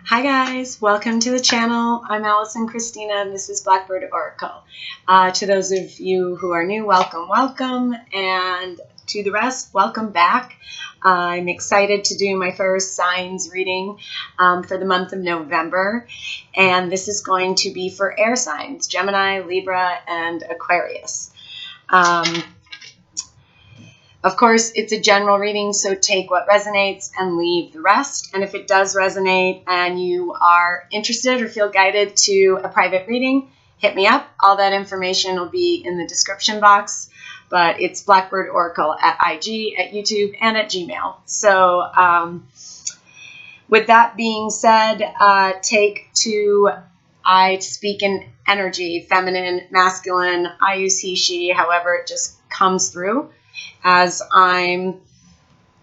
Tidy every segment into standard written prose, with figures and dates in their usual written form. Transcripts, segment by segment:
Hi guys, welcome to the channel. I'm Allison Christina and this is Blackbird Oracle. To those of you who are new, welcome, and to the rest, welcome back. I'm excited to do my first signs reading for the month of November, and this is going to be for air signs, Gemini, Libra, and Aquarius. Of course, it's a general reading, so take what resonates and leave the rest. And if it does resonate and you are interested or feel guided to a private reading, hit me up. All that information will be in the description box. But it's Blackbird Oracle at IG, at YouTube, and at Gmail. So with that being said, I speak in energy, feminine, masculine. I use he, she, however it just comes through as I'm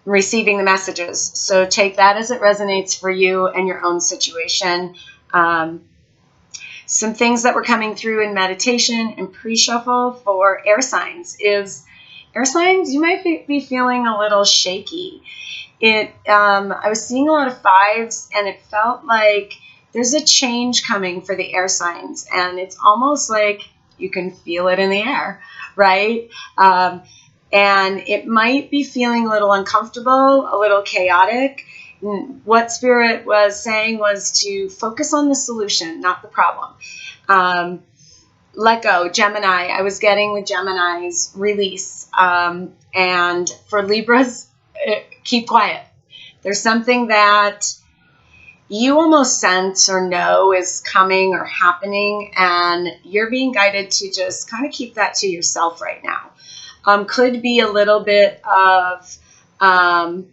receiving the messages. So take that as it resonates for you and your own situation. Some things that were coming through in meditation and pre-shuffle for air signs is, air signs, you might be feeling a little shaky. I was seeing a lot of fives, and it felt like there's a change coming for the air signs, and it's almost like you can feel it in the air, right? And it might be feeling a little uncomfortable, a little chaotic. What Spirit was saying was to focus on the solution, not the problem. Let go, Gemini. I was getting the Gemini's release. And for Libras, keep quiet. There's something that you almost sense or know is coming or happening, and you're being guided to just kind of keep that to yourself right now. Could be a little bit of, because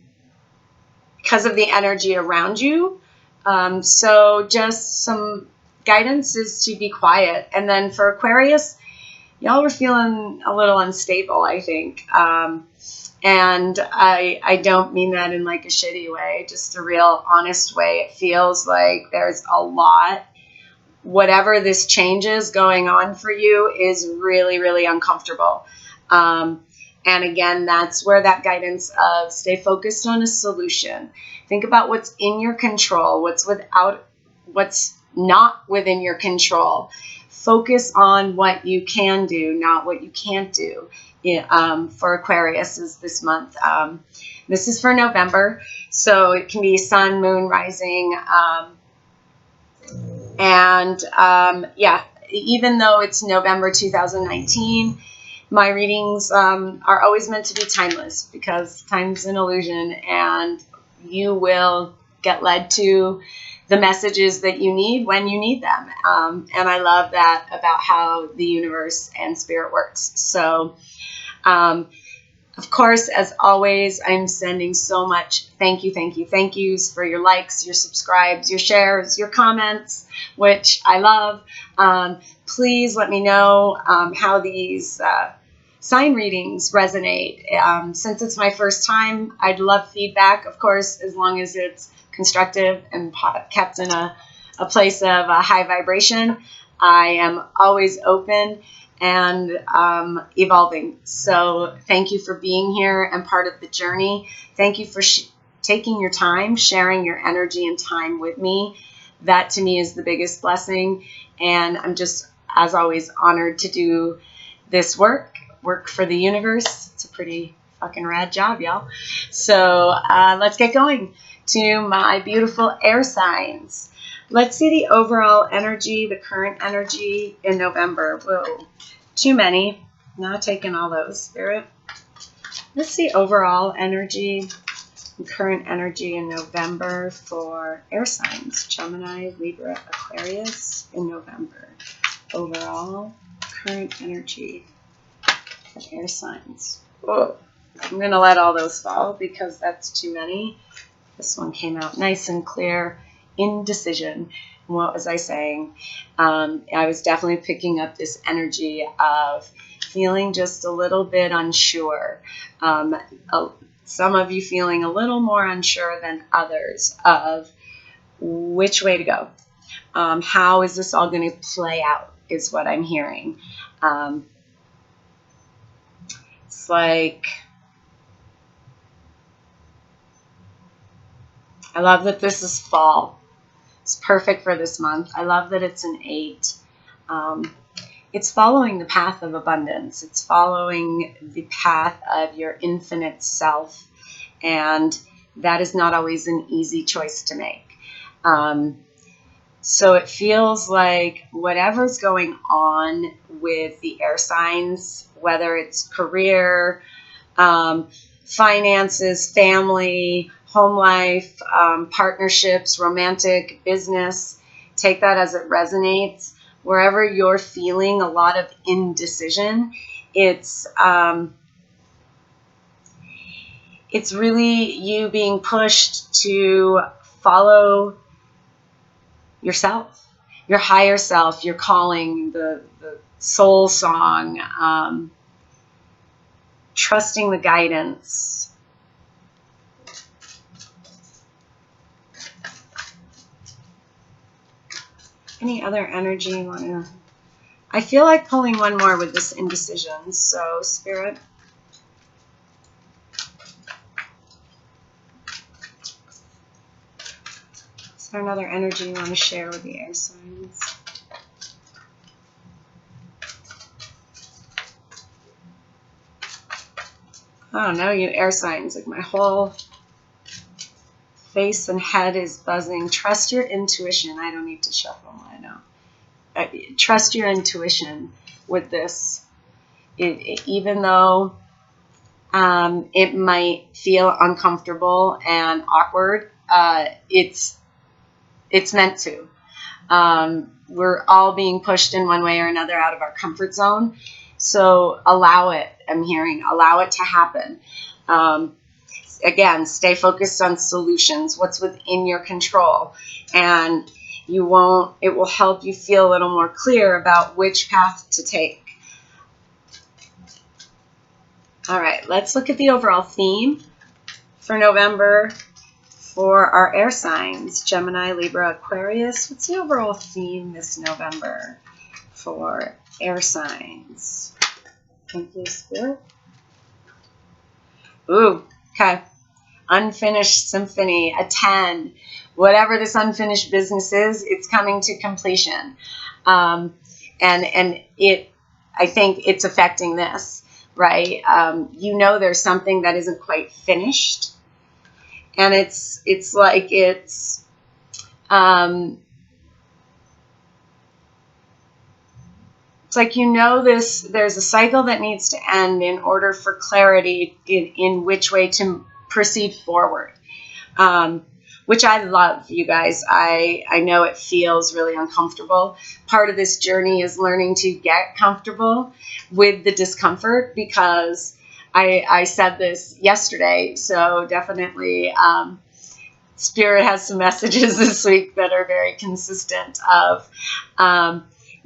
of the energy around you. So just some guidance is to be quiet. And then for Aquarius, y'all were feeling a little unstable, I think. And I don't mean that in like a shitty way, just a real honest way. It feels like there's a lot. Whatever this change is going on for you is really, really uncomfortable. And again, that's where that guidance of stay focused on a solution. Think about what's in your control, what's not within your control. Focus on what you can do, not what you can't do. For Aquarius is this month. This is for November, so it can be sun, moon, rising, yeah, even though it's November 2019, my readings are always meant to be timeless, because time's an illusion, and you will get led to the messages that you need when you need them. And I love that about how the universe and Spirit works. So, of course, as always, I'm sending so much thank yous for your likes, your subscribes, your shares, your comments, which I love. Please let me know how these sign readings resonate. Since it's my first time, I'd love feedback, of course, as long as it's constructive and kept in a place of high vibration. I am always open and evolving. So thank you for being here and part of the journey. Thank you for taking your time, sharing your energy and time with me. That to me is the biggest blessing. And I'm just, as always, honored to do this work for the universe. It's a pretty fucking rad job, y'all. So let's get going to my beautiful air signs. Let's see the overall energy, the current energy in November. Whoa, too many. Not taking all those, Spirit. Let's see overall energy, current energy in November for air signs. Gemini, Libra, Aquarius in November. Overall, current energy for air signs. Whoa. I'm going to let all those fall because that's too many. This one came out nice and clear. Indecision. What was I saying? I was definitely picking up this energy of feeling just a little bit unsure. Some of you feeling a little more unsure than others of which way to go. How is this all going to play out is what I'm hearing. It's like, I love that this is fall. It's perfect for this month. I love that it's an 8. It's following the path of abundance. It's following the path of your infinite self. And that is not always an easy choice to make. So it feels like whatever's going on with the air signs, whether it's career, finances, family, home life, partnerships, romantic, business, take that as it resonates. Wherever you're feeling a lot of indecision, it's really you being pushed to follow yourself, your higher self, your calling, the soul song, trusting the guidance. Any other energy you want to... I feel like pulling one more with this indecision. So, Spirit. Is there another energy you want to share with the air signs? Oh no, you air signs. Like my whole face and head is buzzing. Trust your intuition. I don't need to shuffle. I know. Trust your intuition with this. Even though it might feel uncomfortable and awkward, it's meant to. We're all being pushed in one way or another out of our comfort zone. So allow it. I'm hearing, allow it to happen. Again, stay focused on solutions, what's within your control. And it will help you feel a little more clear about which path to take. All right, let's look at the overall theme for November for our air signs, Gemini, Libra, Aquarius. What's the overall theme this November for air signs? Thank you, Spirit. Ooh, okay. Unfinished symphony, a 10. Whatever this unfinished business is, it's coming to completion. And I think it's affecting this, right? There's something that isn't quite finished. And it's like it's like there's a cycle that needs to end in order for clarity in which way to proceed forward, which I love, you guys. I know it feels really uncomfortable. Part of this journey is learning to get comfortable with the discomfort, because I said this yesterday, so definitely Spirit has some messages this week that are very consistent of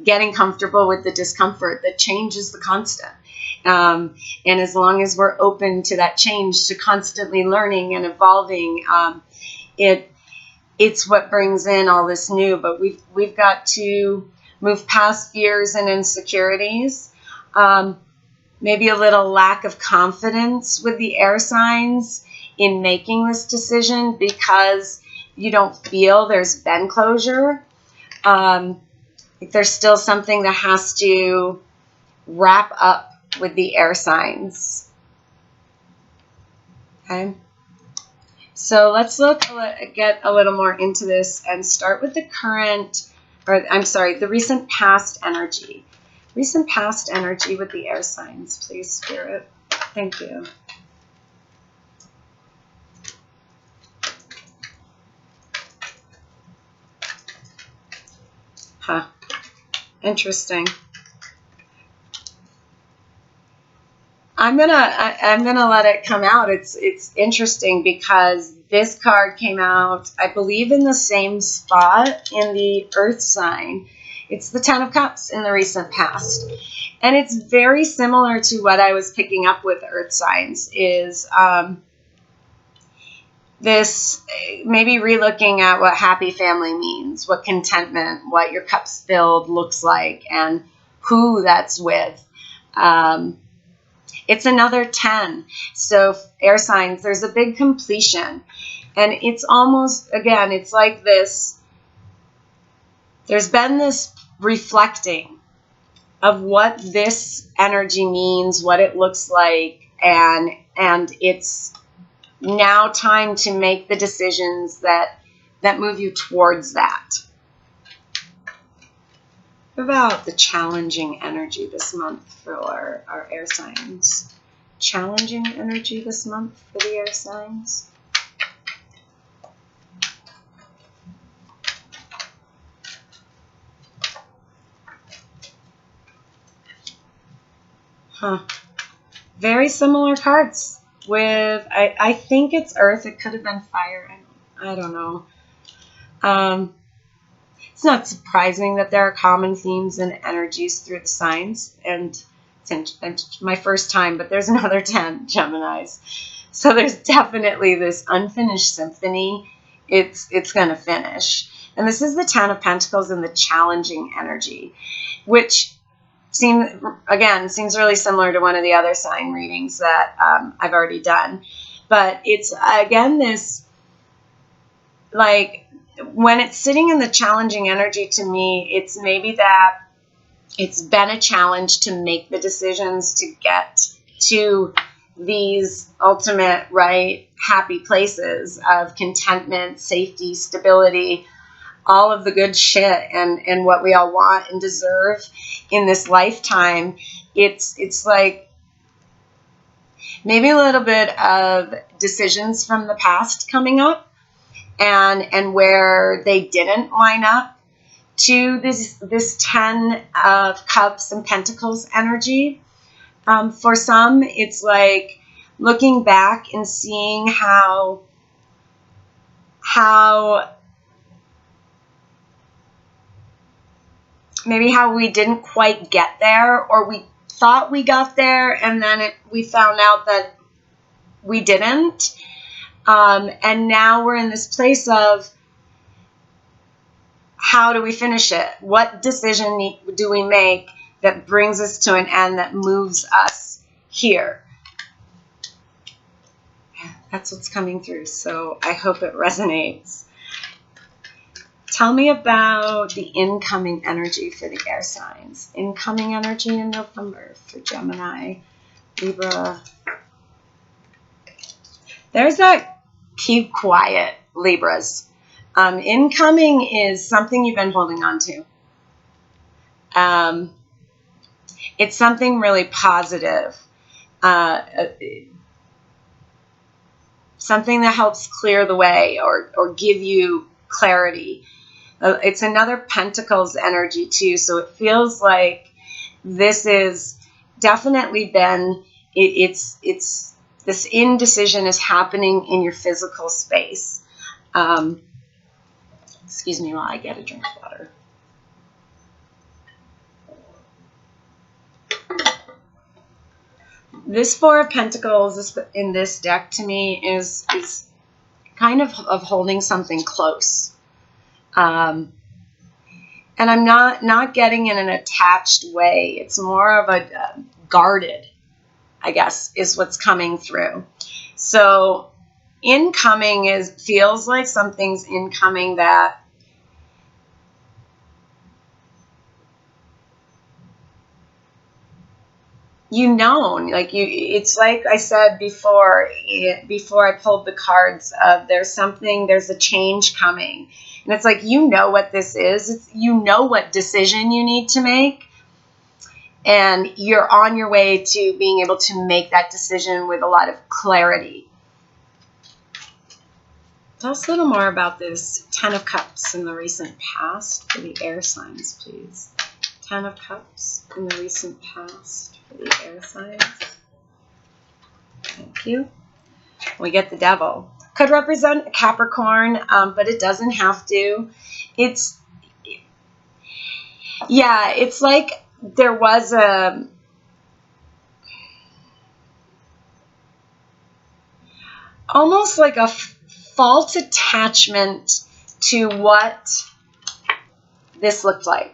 getting comfortable with the discomfort. That change is the constant. And as long as we're open to that change, to constantly learning and evolving, it's what brings in all this new. But we've got to move past fears and insecurities. Maybe a little lack of confidence with the air signs in making this decision, because you don't feel there's been closure. There's still something that has to wrap up with the air signs. Okay. So let's get a little more into this and start with the the recent past energy. Recent past energy with the air signs, please, Spirit. Thank you. Huh. Interesting. I'm gonna let it come out. It's interesting because this card came out, I believe, in the same spot in the Earth sign. It's the Ten of Cups in the recent past, and it's very similar to what I was picking up with Earth signs. Is this maybe relooking at what happy family means, what contentment, what your cups filled looks like, and who that's with. It's another 10. So air signs, there's a big completion. And it's almost, again, it's like this there's been this reflecting of what this energy means, what it looks like, and it's now time to make the decisions that move you towards that. What about the challenging energy this month for our air signs? Challenging energy this month for the air signs. Very similar cards with, I think it's earth. It could have been fire. I don't know. It's not surprising that there are common themes and energies through the signs. And it's my first time, but there's another 10 Geminis. So there's definitely this unfinished symphony. It's going to finish. And this is the 10 of Pentacles and the challenging energy, which seems really similar to one of the other sign readings that I've already done. But it's, again, this, like, when it's sitting in the challenging energy, to me, it's maybe that it's been a challenge to make the decisions to get to these ultimate, right, happy places of contentment, safety, stability, all of the good shit and what we all want and deserve in this lifetime. It's like maybe a little bit of decisions from the past coming up and where they didn't line up to this 10 of Cups and Pentacles energy. For some, it's like looking back and seeing how maybe how we didn't quite get there, or we thought we got there and then we found out that we didn't. And now we're in this place of, how do we finish it? What decision do we make that brings us to an end, that moves us here? That's what's coming through. So I hope it resonates. Tell me about the incoming energy for the air signs. Incoming energy in November for Gemini, Libra. There's that keep quiet, Libras. Incoming is something you've been holding on to. It's something really positive. Something that helps clear the way or give you clarity. It's another Pentacles energy too, so it feels like this is definitely been, it's this indecision is happening in your physical space. Excuse me while I get a drink of water. This Four of Pentacles in this deck to me is kind of holding something close. And I'm not getting in an attached way. It's more of a guarded, I guess, is what's coming through. So incoming feels like something's incoming that it's like I said before I pulled the cards of there's a change coming. And it's like, what this is. It's, what decision you need to make. And you're on your way to being able to make that decision with a lot of clarity. Tell us a little more about this 10 of Cups in the recent past for the air signs, please. 10 of Cups in the recent past for the air signs. Thank you. We get the Devil. Could represent a Capricorn, but it doesn't have to. It's like there was almost like a false attachment to what this looked like.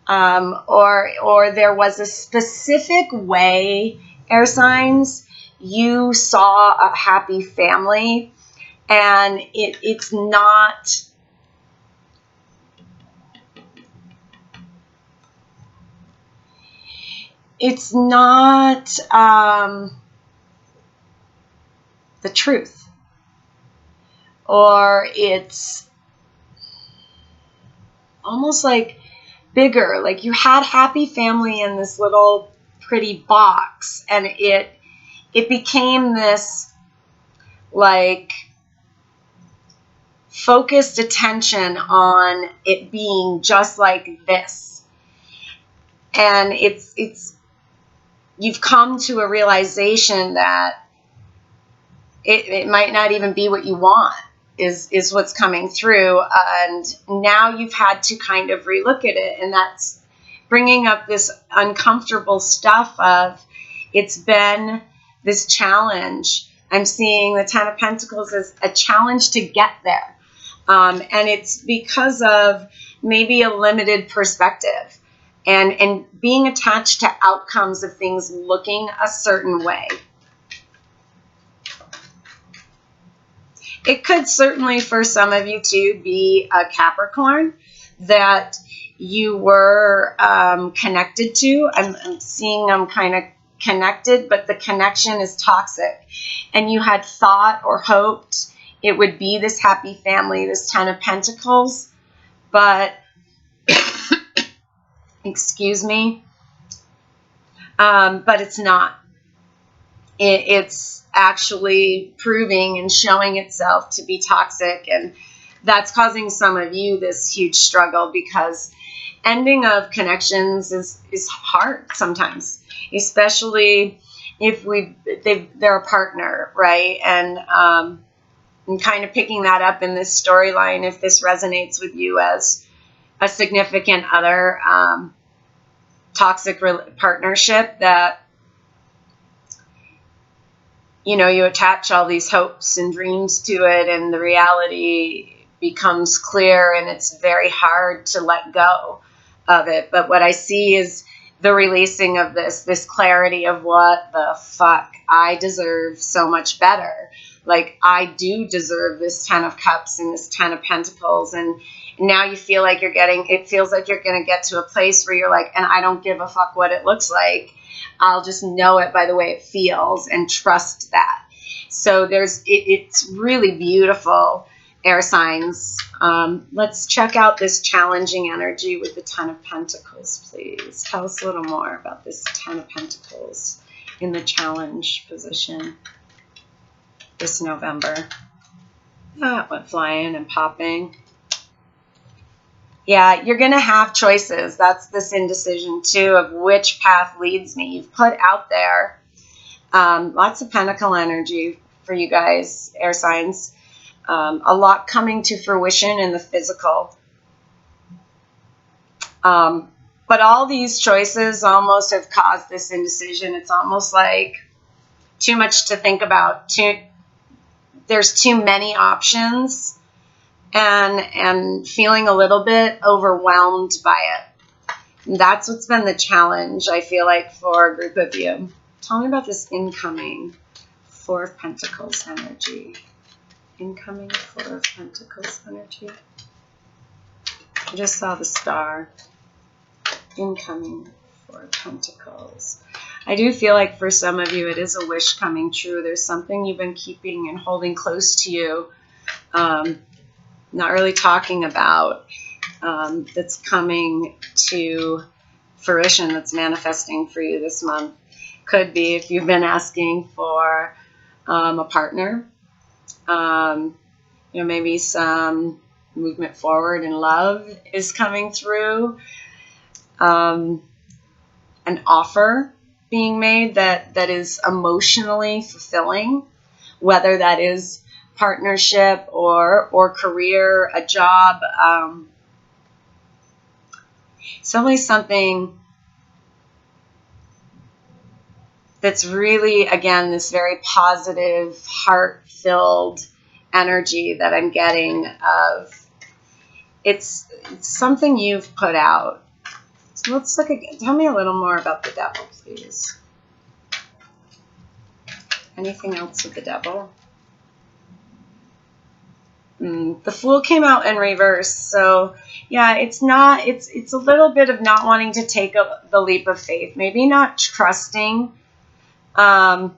Or there was a specific way, air signs, you saw a happy family, and it's not it's not the truth, or it's almost like bigger, like you had happy family in this little pretty box, and it became this like focused attention on it being just like this. And it's you've come to a realization that it might not even be what you want, is what's coming through. And now you've had to kind of relook at it, and that's bringing up this uncomfortable stuff of, it's been this challenge. I'm seeing the Ten of Pentacles as a challenge to get there. And it's because of maybe a limited perspective and being attached to outcomes of things looking a certain way. It could certainly, for some of you too, be a Capricorn that you were connected to. I'm seeing them kind of connected, but the connection is toxic. And you had thought or hoped it would be this happy family, this Ten of Pentacles, but excuse me, but it's not. It's actually proving and showing itself to be toxic, and that's causing some of you this huge struggle, because ending of connections is hard sometimes, especially if they're a partner, right? And I'm kind of picking that up in this storyline, if this resonates with you as a significant other, toxic partnership that, you know, you attach all these hopes and dreams to it, and the reality becomes clear, and it's very hard to let go of it. But what I see is the releasing of this clarity of, what the fuck, I deserve so much better. Like, I do deserve this Ten of Cups and this Ten of Pentacles. And now you feel like it feels like you're going to get to a place where you're like, and I don't give a fuck what it looks like. I'll just know it by the way it feels and trust that. So it's really beautiful, air signs. Let's check out this challenging energy with the Ten of Pentacles, please. Tell us a little more about this Ten of Pentacles in the challenge position this November. That went flying and popping. Yeah, you're going to have choices. That's this indecision, too, of which path leads me. You've put out there lots of pentacle energy for you guys, air signs. A lot coming to fruition in the physical. But all these choices almost have caused this indecision. It's almost like too much to think about. There's too many options. And feeling a little bit overwhelmed by it. And that's what's been the challenge, I feel like, for a group of you. Tell me about this incoming Four of Pentacles energy. Incoming Four of Pentacles energy. I just saw the star. Incoming Four of Pentacles. I do feel like for some of you it is a wish coming true. There's something you've been keeping and holding close to you. Not really talking about, that's coming to fruition, that's manifesting for you this month. Could be if you've been asking for a partner, maybe some movement forward in love is coming through, an offer being made that is emotionally fulfilling, whether that is partnership or career, a job. Certainly something that's really, again, this very positive, heart-filled energy that I'm getting of, it's something you've put out. So let's look again. Tell me a little more about the Devil, please. Anything else with the Devil? The Fool came out in reverse. So yeah, it's a little bit of not wanting to take the leap of faith. Maybe not trusting. I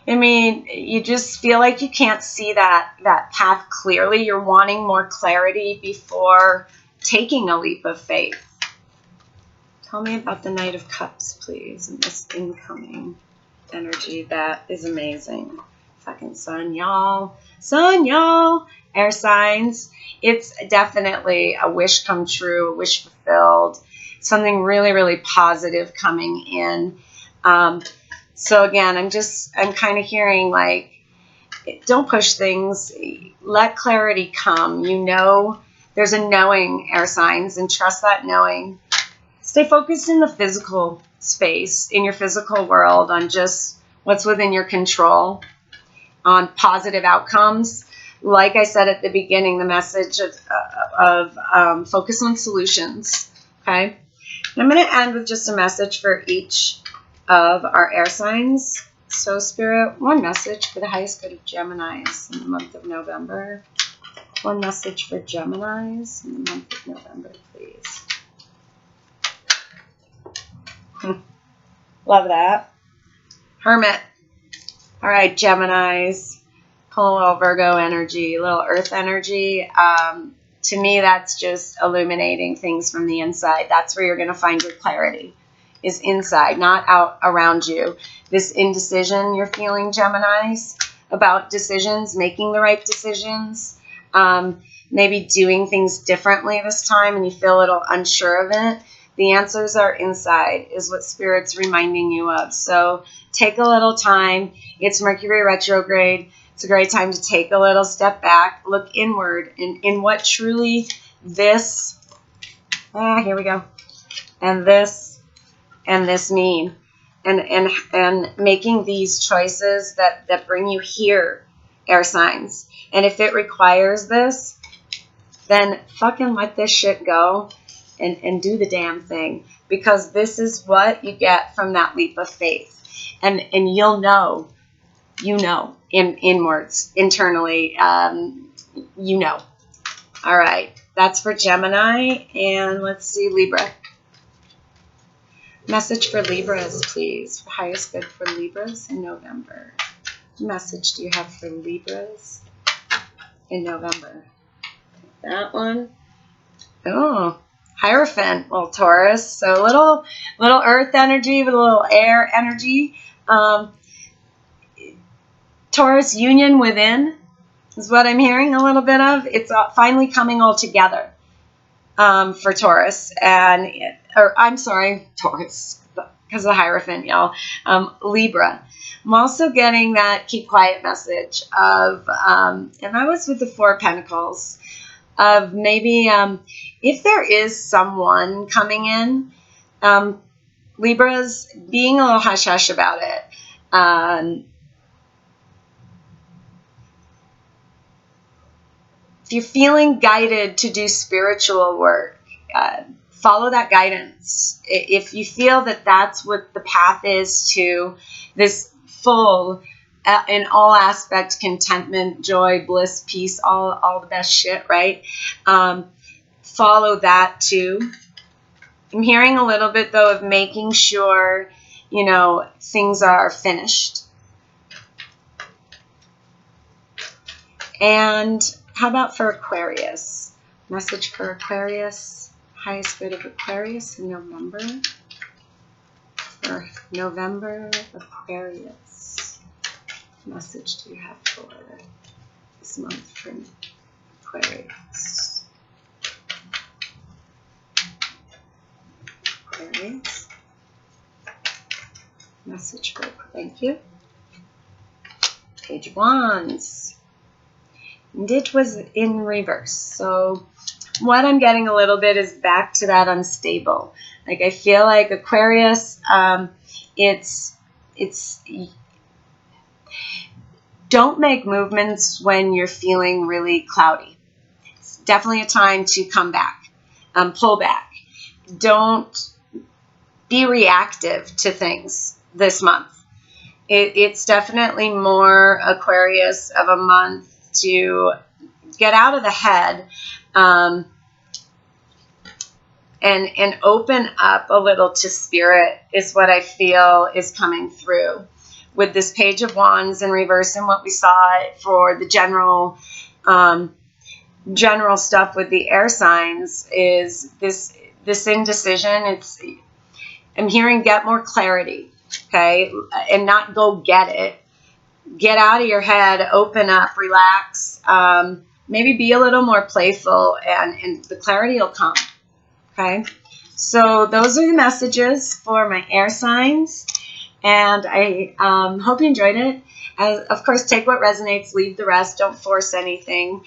mean, you just feel like you can't see that path clearly. You're wanting more clarity before taking a leap of faith. Tell me about the Knight of Cups, please, and this incoming energy. That is amazing. Second sun, y'all. Sun, y'all. Air signs. It's definitely a wish come true, a wish fulfilled. Something really, really positive coming in. So again, I'm kind of hearing like, don't push things. Let clarity come. You know, there's a knowing, air signs, and trust that knowing. Stay focused in the physical space, in your physical world, on just what's within your control, on positive outcomes. Like I said at the beginning, the message of focus on solutions. Okay. And I'm going to end with just a message for each of our air signs. So Spirit, one message for the highest good of Geminis in the month of November. One message for Geminis in the month of November, please. Love that. Hermit. All right, Geminis. Pull a little Virgo energy, a little Earth energy. To me, that's just illuminating things from the inside. That's where you're going to find your clarity, is inside, not out around you. This indecision you're feeling, Geminis, about decisions, making the right decisions, maybe doing things differently this time and you feel a little unsure of it. The answers are inside, is what Spirit's reminding you of. So take a little time. It's Mercury retrograde. It's a great time to take a little step back, look inward in what truly this, here we go, and this mean, and making these choices that bring you here, air signs. And if it requires this, then fucking let this shit go and do the damn thing, because this is what you get from that leap of faith. And you'll know, inwards, internally, you know. All right, that's for Gemini. And let's see, Libra. Message for Libras, please. Highest good for Libras in November. What message do you have for Libras in November? That one. Oh, Hierophant, little Taurus. So little Earth energy with a little air energy. Taurus union within is what I'm hearing a little bit of. It's finally coming all together for Taurus. Taurus, because of the Hierophant, y'all. Libra. I'm also getting that keep quiet message of, and I was with the Four of Pentacles, of maybe if there is someone coming in, Libras, being a little hush-hush about it. If you're feeling guided to do spiritual work, follow that guidance. If you feel that that's what the path is to this full, in all aspects, contentment, joy, bliss, peace, all the best shit, right? Follow that too. I'm hearing a little bit, though, of making sure, things are finished. And how about for Aquarius? Message for Aquarius. Highest good of Aquarius in November. For November, Aquarius. What message do you have for this month for Aquarius? Aquarius. Message for, thank you. Page of Wands. And it was in reverse. So what I'm getting a little bit is back to that unstable. Like, I feel like Aquarius, it's don't make movements when you're feeling really cloudy. It's definitely a time to come back, pull back. Don't be reactive to things this month. It's definitely more Aquarius of a month to get out of the head, and open up a little to spirit is what I feel is coming through with this Page of Wands in reverse, and what we saw for the general stuff with the air signs is this indecision. I'm hearing get more clarity, okay, and not go get it. Get out of your head, open up, relax, maybe be a little more playful, and the clarity will come, okay? So those are the messages for my air signs, and I hope you enjoyed it. Of course, take what resonates, leave the rest. Don't force anything.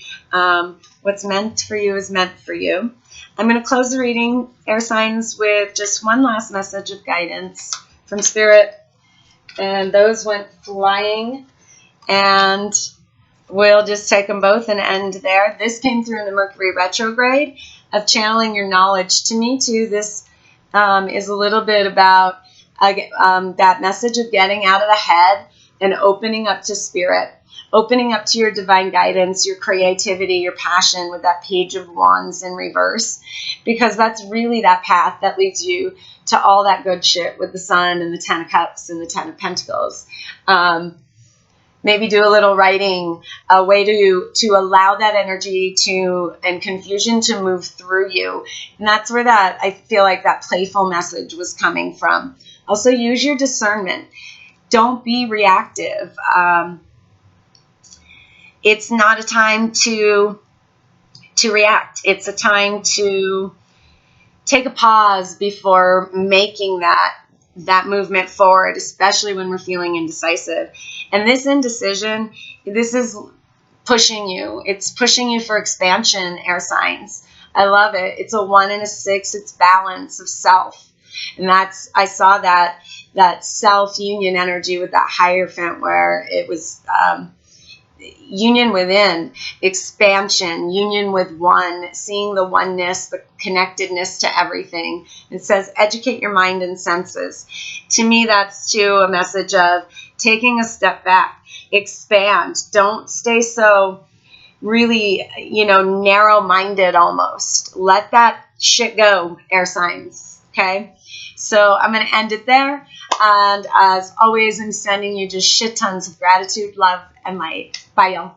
What's meant for you is meant for you. I'm going to close the reading, air signs, with just one last message of guidance from Spirit. And those went flying. And we'll just take them both and end there. This came through in the Mercury retrograde of channeling your knowledge to me, too. This is a little bit about that message of getting out of the head and opening up to spirit, opening up to your divine guidance, your creativity, your passion with that Page of Wands in reverse, because that's really that path that leads you to all that good shit with the Sun and the Ten of Cups and the Ten of Pentacles. Maybe do a little writing, a way to allow that energy and confusion to move through you. And that's where I feel like that playful message was coming from. Also, use your discernment. Don't be reactive. It's not a time to react. It's a time to take a pause before making that movement forward, especially when we're feeling indecisive. And this indecision, this is pushing you. It's pushing you for expansion, air signs. I love it. It's a 1 and a 6. It's balance of self. And I saw that self-union energy with that Hierophant, where it was union within, expansion, union with one, seeing the oneness, the connectedness to everything. It says, educate your mind and senses. To me, that's too a message of taking a step back, expand. Don't stay so really, narrow-minded almost. Let that shit go, air signs, okay? So I'm going to end it there. And as always, I'm sending you just shit tons of gratitude, love, and light. Bye, y'all.